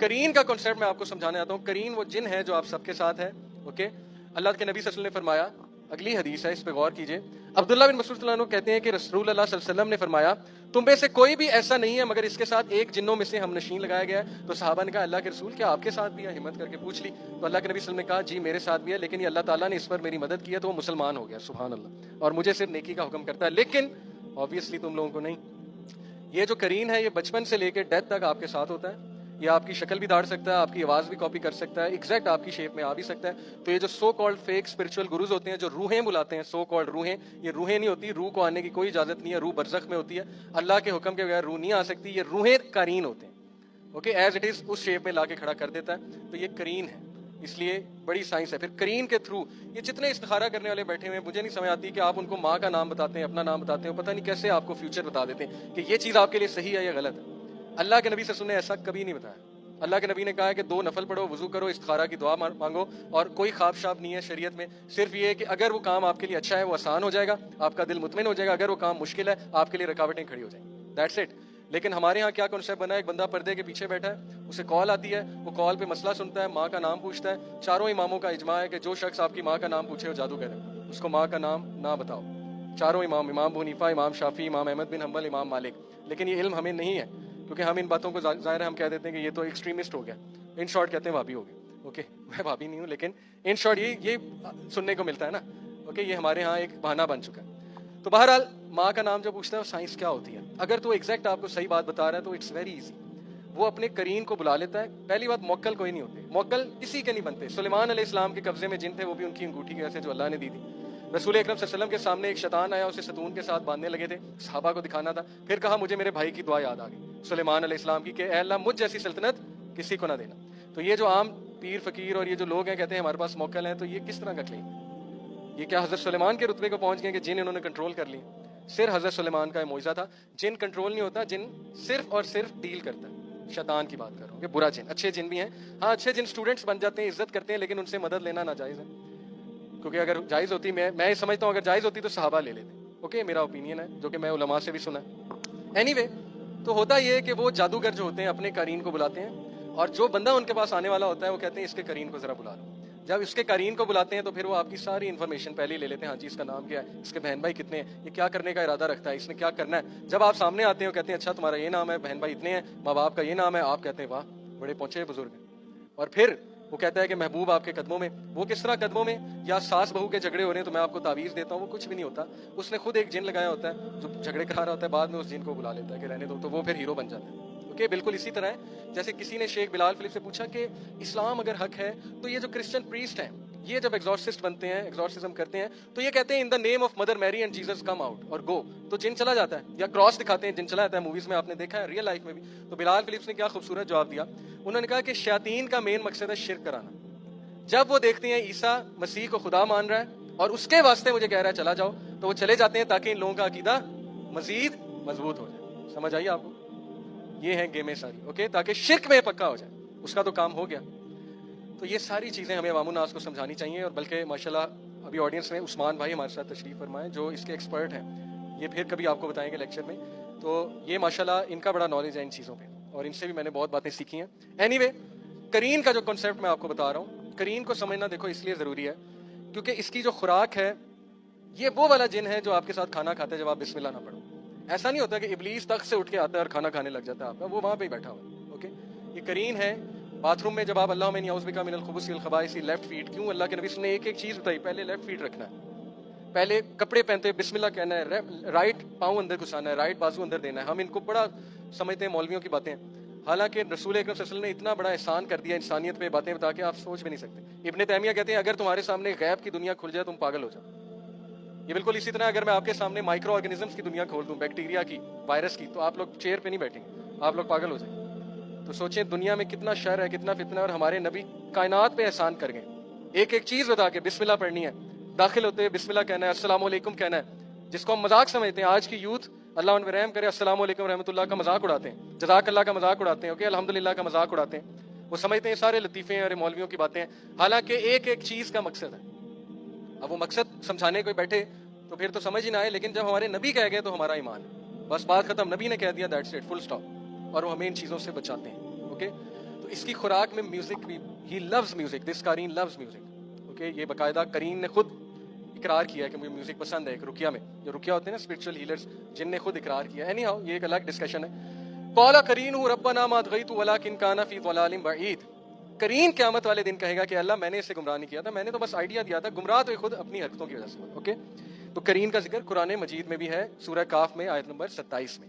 کرین کا کنسیپٹ میں آپ کو سمجھانے آتا ہوں. کرین وہ جن ہے جو آپ سب کے ساتھ ہے. اوکے, اللہ کے نبی صلی اللہ علیہ وسلم نے فرمایا, اگلی حدیث ہے, اس پہ غور کیجئے. عبداللہ بن مسعود رضی اللہ عنہ کہتے ہیں کہ رسول اللہ صلی اللہ علیہ وسلم نے فرمایا, تم میں سے کوئی بھی ایسا نہیں ہے مگر اس کے ساتھ ایک جنوں میں سے ہم نشین لگایا گیا ہے. تو صحابہ نے کہا, اللہ کے رسول کیا آپ کے ساتھ بھی ہے؟ ہمت کر کے پوچھ لی. تو اللہ کے نبی صلی اللہ علیہ وسلم نے کہا, جی میرے ساتھ بھی ہے, لیکن یہ اللہ تعالیٰ نے اس پر میری مدد کی ہے تو وہ مسلمان ہو گیا. سبحان اللہ. اور مجھے صرف نیکی کا حکم کرتا ہے, لیکن آبویسلی تم لوگوں کو نہیں. یہ جو کرین ہے یہ بچپن سے لے کے ڈیتھ تک آپ کے ساتھ ہوتا ہے. یہ آپ کی شکل بھی دھاڑ سکتا ہے, آپ کی آواز بھی کاپی کر سکتا ہے, ایگزیکٹ آپ کی شیپ میں آ بھی سکتا ہے. تو یہ جو so called fake spiritual gurus ہوتے ہیں, جو روحیں بلاتے ہیں, سو کالڈ روحیں, یہ روحیں نہیں ہوتی, روح کو آنے کی کوئی اجازت نہیں ہے, روح برزخ میں ہوتی ہے, اللہ کے حکم کے بغیر روح نہیں آ سکتی. یہ روحیں کرین ہوتے ہیں. اوکے, ایز اٹ از اس شیپ میں لا کے کھڑا کر دیتا ہے. تو یہ کرین ہے, اس لیے بڑی سائنس ہے. پھر کرین کے تھرو یہ جتنے استخارہ کرنے والے بیٹھے ہوئے ہیں, مجھے نہیں سمجھ آتی کہ آپ ان کو ماں کا نام بتاتے ہیں, اپنا نام بتاتے ہیں, پتہ نہیں کیسے آپ کو فیوچر بتا دیتے ہیں کہ یہ چیز آپ کے لیے صحیح ہے یا غلط ہے. اللہ کے نبی صلی اللہ علیہ وسلم نے ایسا کبھی نہیں بتایا. اللہ کے نبی نے کہا ہے کہ 2 نفل پڑھو, وضو کرو, استخارہ کی دعا مانگو, اور کوئی خواب شاب نہیں ہے شریعت میں. صرف یہ ہے کہ اگر وہ کام آپ کے لیے اچھا ہے وہ آسان ہو جائے گا, آپ کا دل مطمئن ہو جائے گا. اگر وہ کام مشکل ہے آپ کے لیے رکاوٹیں کھڑی ہو جائیں گی. That's it. لیکن ہمارے ہاں کیا کنسیپٹ بنا ہے, ایک بندہ پردے کے پیچھے بیٹھا ہے, اسے کال آتی ہے, وہ کال پہ مسئلہ سنتا ہے, ماں کا نام پوچھتا ہے. چاروں اماموں کا اجماع ہے کہ جو شخص آپ کی ماں کا نام پوچھے وہ جادوگر ہے, اس کو ماں کا نام نہ بتاؤ. چاروں امام, امام ابو حنیفہ, امام شافعی, امام احمد بن حنبل, امام مالک. لیکن یہ علم ہمیں نہیں ہے, کیونکہ ہم ان باتوں کو ظاہر ہے ہم کہہ دیتے ہیں کہ یہ تو ایکسٹریمسٹ ہو گیا. ان شارٹ کہتے ہیں بھابی ہو گیا. اوکے, میں بھابی نہیں ہوں, لیکن ان شارٹ یہ سننے کو ملتا ہے نا. اوکے, یہ ہمارے ہاں ایک بہانہ بن چکا ہے. تو بہرحال ماں کا نام جو پوچھتا ہے وہ سائنس کیا ہوتی ہے. اگر تو ایگزیکٹ آپ کو صحیح بات بتا رہا ہے تو اٹس ویری ایزی. وہ اپنے کرین کو بلا لیتا ہے. پہلی بات, موکل کوئی نہیں ہوتے, موکل کسی کے نہیں بنتے. سلیمان علیہ السلام کے قبضے میں جن تھے وہ بھی ان کی انگوٹھی کی وجہ سے جو اللہ نے دی تھی. رسول اکرم صلی اللہ علیہ وسلم کے سامنے ایک شیطان آیا, اسے ستون کے ساتھ باندھنے لگے تھے, صحابہ کو دکھانا تھا. پھر کہا مجھے میرے بھائی کی دعا یاد آ گئی سلیمان علیہ السلام کی, کہ اے اللہ مجھ جیسی سلطنت کسی کو نہ دینا. تو یہ جو عام پیر فقیر اور یہ جو لوگ ہیں کہتے ہیں ہمارے پاس موکل ہیں, تو یہ کس طرح کا کلیم؟ یہ کیا حضرت سلیمان کے رتبے کو پہنچ گئے کہ جن انہوں نے کنٹرول کر لی؟ صرف حضرت سلیمان کا معجزہ تھا. جن کنٹرول نہیں ہوتا, جن صرف اور صرف ڈیل کرتا ہے. شیطان کی بات کر رہا ہوں کہ برا جن. اچھے جن بھی ہیں, ہاں اچھے جن اسٹوڈنٹس بن جاتے ہیں, عزت کرتے ہیں, لیکن ان سے مدد لینا ناجائز ہے. کیونکہ اگر جائز ہوتی, میں سمجھتا ہوں اگر جائز ہوتی تو صحابہ لے لیتے. اوکے, میرا اوپینین ہے جو کہ میں علماء سے بھی سنا ہے. اینی وے, تو ہوتا یہ ہے کہ وہ جادوگر جو ہوتے ہیں اپنے قرین کو بلاتے ہیں, اور جو بندہ ان کے پاس آنے والا ہوتا ہے وہ کہتے ہیں اس کے قرین کو ذرا بلا لو. جب اس کے قرین کو بلاتے ہیں تو پھر وہ آپ کی ساری انفارمیشن پہلے ہی لے لیتے ہیں. ہاں جی, اس کا نام کیا ہے, اس کے بہن بھائی کتنے ہیں, یہ کیا کرنے کا ارادہ رکھتا ہے, اس نے کیا کرنا ہے. جب آپ سامنے آتے ہیں کہتے ہیں اچھا تمہارا یہ نام ہے, بہن بھائی اتنے ہیں, ماں باپ کا یہ نام ہے, آپ کہتے ہیں واہ بڑے پہنچے بزرگ ہیں. اور پھر وہ کہتا ہے کہ محبوب آپ کے قدموں میں. وہ کس طرح قدموں میں؟ یا ساس بہو کے جھگڑے ہو رہے ہیں تو میں آپ کو تعویذ دیتا ہوں, وہ کچھ بھی نہیں ہوتا. اس نے خود ایک جن لگایا ہوتا ہے جو جھگڑے کرا رہا ہوتا ہے, بعد میں اس جن کو بلا لیتا ہے کہ رہنے دو, تو وہ پھر ہیرو بن جاتا ہے. اوکے, بالکل اسی طرح ہے جیسے کسی نے شیخ بلال فلپ سے پوچھا کہ اسلام اگر حق ہے تو یہ جو کرسچن پریسٹ ہیں یہ جب ایگزورسسٹ بنتے ہیں, ایگزورسزم کرتے ہیں, تو یہ کہتے ہیں ان دا نیم آف مدر میری اینڈ جیسس کم آؤٹ اور گو, تو جن چلا جاتا ہے. یا کراس دکھاتے ہیں, جن چلا جاتا ہے. موویز میں آپ نے دیکھا ہے, ریئل لائف میں بھی. تو بلال فلپس نے کیا خوبصورت جواب دیا. انہوں نے کہا کہ شیاطین کا مین مقصد ہے شرک کرانا. جب وہ دیکھتے ہیں عیسیٰ مسیح کو خدا مان رہا ہے اور اس کے واسطے مجھے کہہ رہا ہے چلا جاؤ, تو وہ چلے جاتے ہیں تاکہ ان لوگوں کا عقیدہ مزید مضبوط ہو جائے. سمجھ آئیے آپ کو؟ یہ ہیں گیمیں ساری. اوکے, تاکہ شرک میں پکا ہو جائے, اس کا تو کام ہو گیا. تو یہ ساری چیزیں ہمیں عوام الناس کو سمجھانی چاہیے. اور بلکہ ماشاءاللہ ابھی آڈینس میں عثمان بھائی ہمارے ساتھ تشریف فرمائیں جو اس کے ایکسپرٹ ہیں, یہ پھر کبھی آپ کو بتائیں گے لیکچر میں. تو یہ ماشاءاللہ ان کا بڑا نالج ہے ان چیزوں پہ, اور ان سے بھی میں نے بہت باتیں سیکھی ہیں. اینی وے, کرین کا جو کنسیپٹ میں آپ کو بتا رہا ہوں, کرین کو سمجھنا دیکھو اس لیے ضروری ہے کیونکہ اس کی جو خوراک ہے یہ وہ والا جن ہے جو آپ کے ساتھ کھانا کھاتے ہیں جب آپ بسم اللہ نہ پڑھو. ایسا نہیں ہوتا کہ ابلیس تخت سے اٹھ کے آتا ہے اور کھانا کھانے لگ جاتا ہے آپ کا, وہ وہاں پہ ہی بیٹھا ہوا ہے. اوکے, یہ کرین ہے. باتھ روم میں جب آپ اللہم انی اعوذ بک من الخبث والخبائث, لیفٹ فیٹ کیوں؟ اللہ کے نبی نے ایک ایک چیز بتائی. پہلے لیفٹ فیٹ رکھنا ہے, پہلے کپڑے پہنتے بسم اللہ کہنا ہے, رائٹ پاؤں اندر گھسانا ہے, رائٹ بازو اندر دینا ہے. ہم ان کو بڑا سمجھتے ہیں مولویوں کی باتیں, حالانکہ رسول اکرم صلی اللہ علیہ وسلم نے اتنا بڑا احسان کر دیا انسانیت پہ, باتیں بتا کے آپ سوچ بھی نہیں سکتے. ابن تیمیہ کہتے ہیں اگر تمہارے سامنے غیب کی دنیا کھل جائے تم پاگل ہو جاؤ. یہ بالکل اسی طرح اگر میں آپ کے سامنے مائکرو آرگنزمس کی دنیا کھول دوں, بیکٹیریا کی, وائرس کی, تو آپ لوگ چیئر پہ نہیں بیٹھیں گے, آپ لوگ پاگل ہو جائیں گے. تو سوچیں دنیا میں کتنا شر ہے, کتنا فتنہ ہے, اور ہمارے نبی کائنات پہ احسان کر گئے. ایک ایک چیز بتا کے بسم اللہ پڑھنی ہے, داخل ہوتے ہوئے بسم اللہ کہنا ہے, السلام علیکم کہنا ہے. جس کو ہم مذاق سمجھتے ہیں, آج کی یوتھ اللہ ان پہ رحم کرے, السلام علیکم رحمۃ اللہ کا مذاق اڑاتے ہیں, جزاک اللہ کا مذاق اڑاتے ہیں, اوکے الحمدللہ کا مذاق اڑاتے ہیں. وہ سمجھتے ہیں سارے لطیفے ہیں اور مولویوں کی باتیں ہیں, حالانکہ ایک ایک چیز کا مقصد ہے. اب وہ مقصد سمجھانے کوئی بیٹھے تو پھر تو سمجھ ہی نہ آئے, لیکن جب ہمارے نبی کہہ گئے تو ہمارا ایمان ہے, بس بات ختم. نبی نے کہہ دیا, دیٹس اٹ, فل اسٹاپ. اور وہ ہمیں ان چیزوں سے بچاتے ہیں. اوکے, تو تو اس کی خوراک میں میوزک بھی, ہی لوز میوزک, دس قارین لوز میوزک. اوکے, یہ باقاعدہ قرین نے خود اقرار کیا ہے کہ مجھے میوزک پسند ہے. ایک رقیہ میں جو رقیہ ہوتے ہیں نا اسپرچل ہیلرز, جن نے خود اقرار کیا. اینی ہاؤ یہ ایک الگ ڈسکشن ہے. قال قرینہ ربنا ما اطغیت ولکن کان فی ضلال بعید. قرین قیامت والے دن کہے گا کہ اللہ میں نے اسے گمراہ نہیں کیا تھا, میں نے تو بس آئیڈیا دیا تھا, گمراہ تو خود اپنی حرکتوں کی وجہ سے. اوکے, تو قرین کا ذکر قرآن مجید میں بھی ہے, سورہ کاف میں آیت نمبر 27 میں.